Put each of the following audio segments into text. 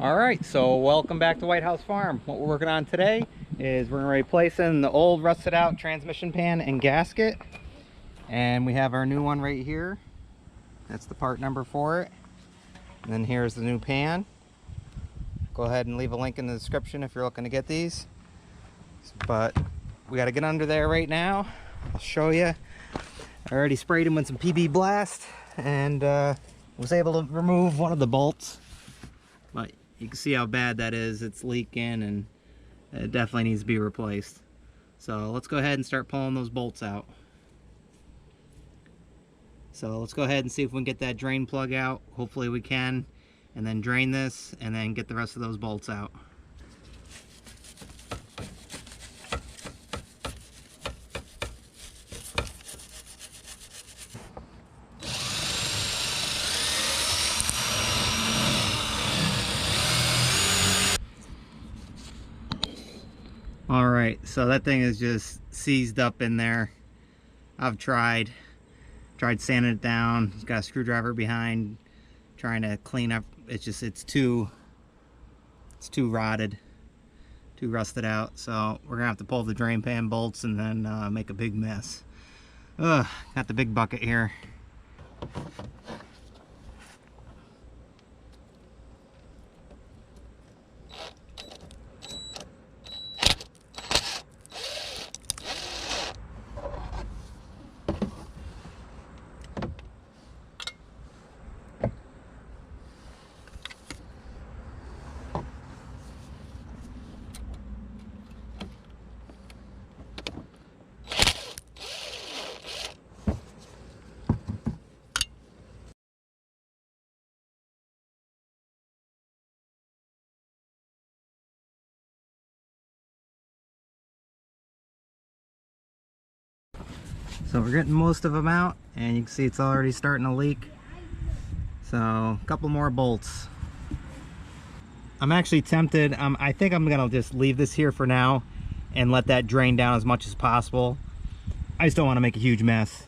Alright, so welcome back to White House Farm. What we're working on today is we're replacing the old rusted out transmission pan and gasket. And we have our new one right here. That's the part number for it. And then here's the new pan. Go ahead and leave a link in the description if you're looking to get these. But we got to get under there right now. I'll show you. I already sprayed them with some PB Blast and was able to remove one of the bolts. But you can see how bad that is. It's leaking and it definitely needs to be replaced. So let's go ahead and start pulling those bolts out. So let's go ahead and see if we can get that drain plug out. Hopefully we can. And then drain this and then get the rest of those bolts out. Alright, so that thing is just seized up in there. I've tried sanding it down. It's got a screwdriver behind, trying to clean up. It's too rotted, too rusted out. So we're gonna have to pull the drain pan bolts and then make a big mess. Ugh, got the big bucket here. So we're getting most of them out, and you can see it's already starting to leak. So a couple more bolts. I'm actually tempted. I think I'm gonna just leave this here for now and let that drain down as much as possible. I just don't want to make a huge mess.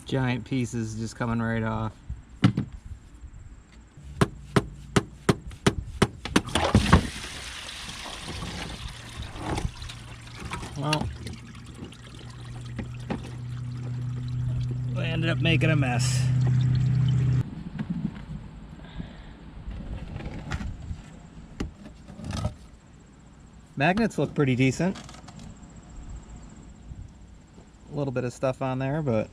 Giant pieces just coming right off. Well, I ended up making a mess. Magnets look pretty decent. A little bit of stuff on there, but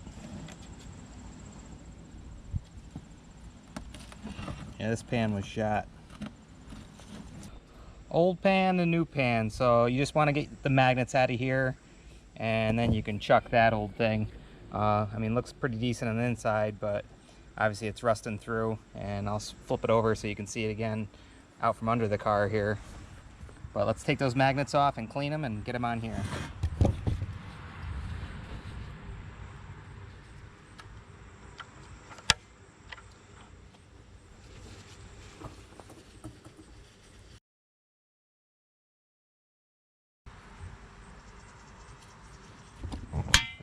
yeah, this pan was shot. Old pan and new pan, so you just want to get the magnets out of here and then you can chuck that old thing. I mean, it looks pretty decent on the inside, but obviously it's rusting through, and I'll flip it over so you can see it again out from under the car here. But let's take those magnets off and clean them and get them on here.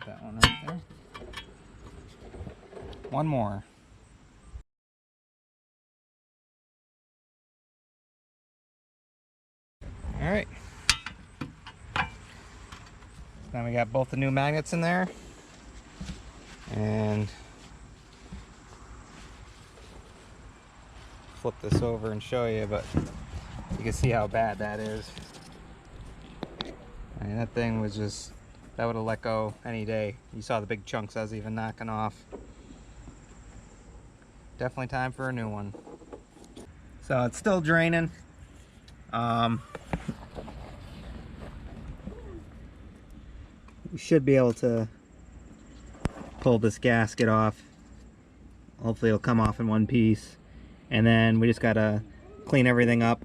That one right there. One more. All right. Now we got both the new magnets in there, and flip this over and show you, but you can see how bad that is. I mean, that thing was just, that would have let go any day. You saw the big chunks I was even knocking off. Definitely time for a new one. So it's still draining. We should be able to pull this gasket off. Hopefully it'll come off in one piece. And then we just gotta clean everything up,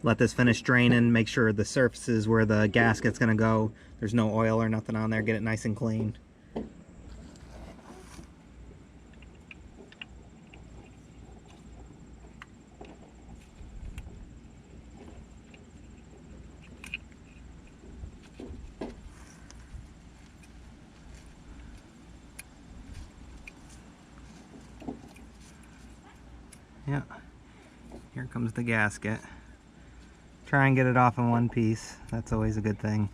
let this finish draining, make sure the surfaces where the gasket's gonna go, there's no oil or nothing on there, get it nice and clean. Yeah, here comes the gasket. Try and get it off in one piece. That's always a good thing.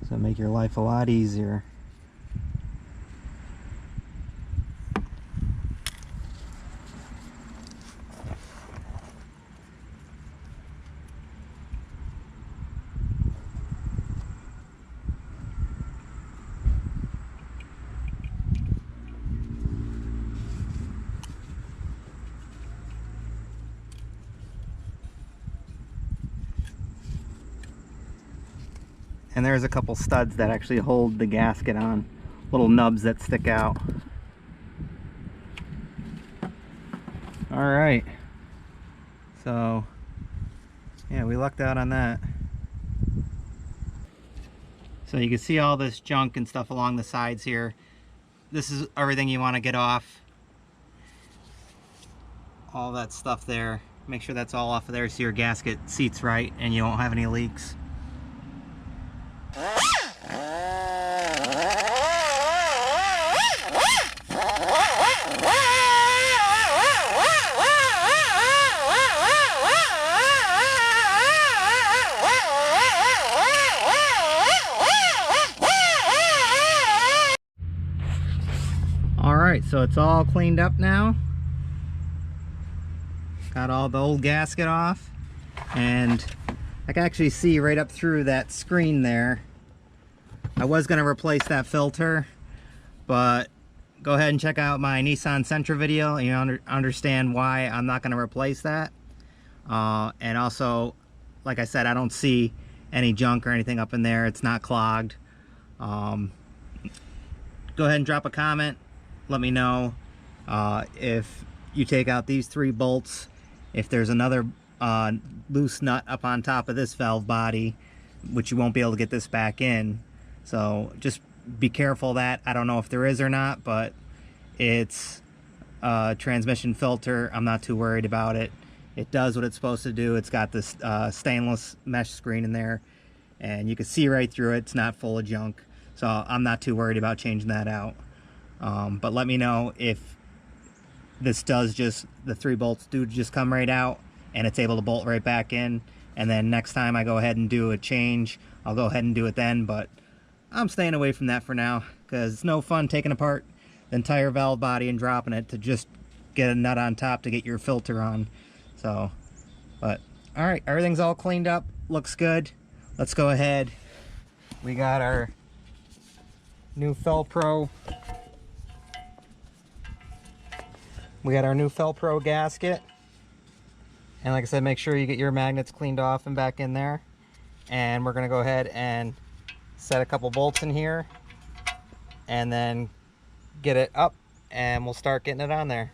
So make your life a lot easier. And there's a couple studs that actually hold the gasket on, little nubs that stick out. All right, so yeah, we lucked out on that. So you can see all this junk and stuff along the sides here. This is everything you want to get off. All that stuff there. Make sure that's all off of there so your gasket seats right and you won't have any leaks. Alright, so it's all cleaned up now. Got all the old gasket off, and I can actually see right up through that screen there. I was going to replace that filter, but go ahead and check out my Nissan Sentra video and you understand why I'm not going to replace that. And also, like I said, I don't see any junk or anything up in there. It's not clogged. Go ahead and drop a comment. Let me know if you take out these 3 bolts, if there's another loose nut up on top of this valve body, which you won't be able to get this back in. So just be careful of that. I don't know if there is or not, but it's a transmission filter. I'm not too worried about it. It does what it's supposed to do. It's got this stainless mesh screen in there, and you can see right through it. It's not full of junk. So I'm not too worried about changing that out. But let me know if this does just, the 3 bolts do just come right out and it's able to bolt right back in. And then next time I go ahead and do a change, I'll go ahead and do it then. But I'm staying away from that for now because it's no fun taking apart the entire valve body and dropping it to just get a nut on top to get your filter on. So, but all right, everything's all cleaned up, looks good. Let's go ahead. We got our new Felpro. We got our new Felpro gasket. And like I said, make sure you get your magnets cleaned off and back in there. And we're gonna go ahead and set a couple bolts in here and then get it up and we'll start getting it on there.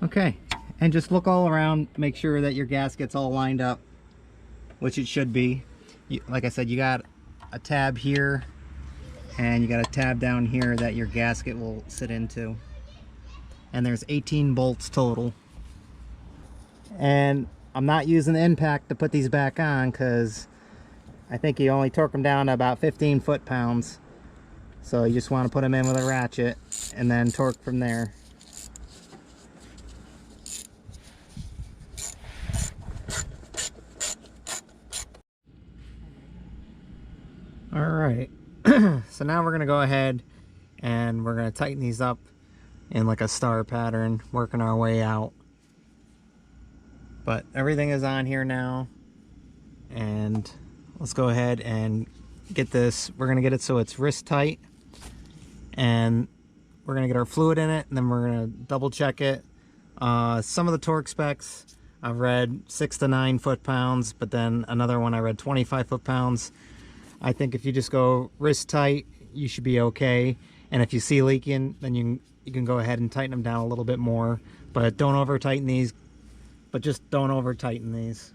Okay, and just look all around, make sure that your gasket's all lined up, which it should be. Like I said, you got a tab here and you got a tab down here that your gasket will sit into. And there's 18 bolts total. And I'm not using the impact to put these back on because I think you only torque them down to about 15 foot-pounds. So you just want to put them in with a ratchet and then torque from there. All right, so now we're gonna go ahead and we're gonna tighten these up in like a star pattern, working our way out. But everything is on here now, and let's go ahead and get this. We're gonna get it so it's wrist tight, and we're gonna get our fluid in it, and then we're gonna double check it. Some of the torque specs I've read 6 to 9 foot-pounds, but then another one I read 25 foot-pounds. I think if you just go wrist tight, you should be okay. And if you see leaking, then you can go ahead and tighten them down a little bit more. But don't over-tighten these. But just don't over-tighten these.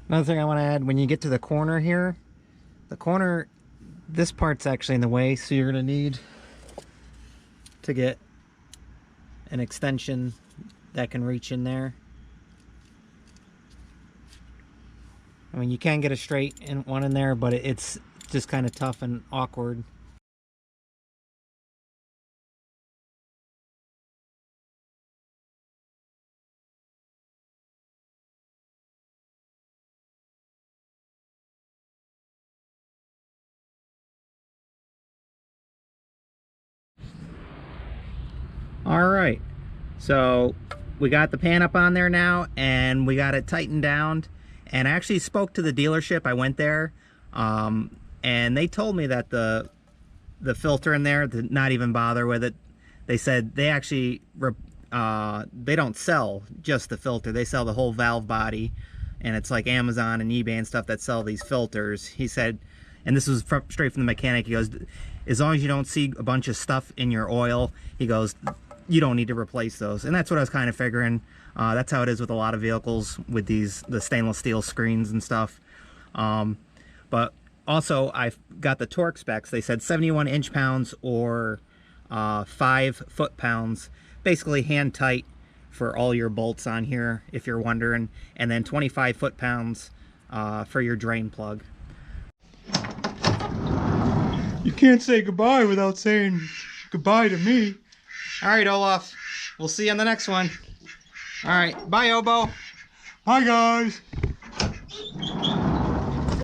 Another thing I want to add, when you get to the corner here, the corner, this part's actually in the way, so you're going to need to get an extension that can reach in there. I mean, you can get a straight one in there, but it's just kind of tough and awkward. All right, so we got the pan up on there now, and we got it tightened down. And I actually spoke to the dealership. I went there, and they told me that the filter in there, to not even bother with it. They said they actually they don't sell just the filter. They sell the whole valve body, and it's like Amazon and eBay and stuff that sell these filters. He said, and this was straight from the mechanic, he goes, as long as you don't see a bunch of stuff in your oil, he goes, you don't need to replace those. And that's what I was kind of figuring. That's how it is with a lot of vehicles with the stainless steel screens and stuff. But also I've got the torque specs. They said 71 inch-pounds or 5 foot-pounds, basically hand tight for all your bolts on here, if you're wondering, and then 25 foot-pounds for your drain plug. You can't say goodbye without saying goodbye to me. All right, Olaf, we'll see you on the next one. All right, bye, Obo. Hi, guys.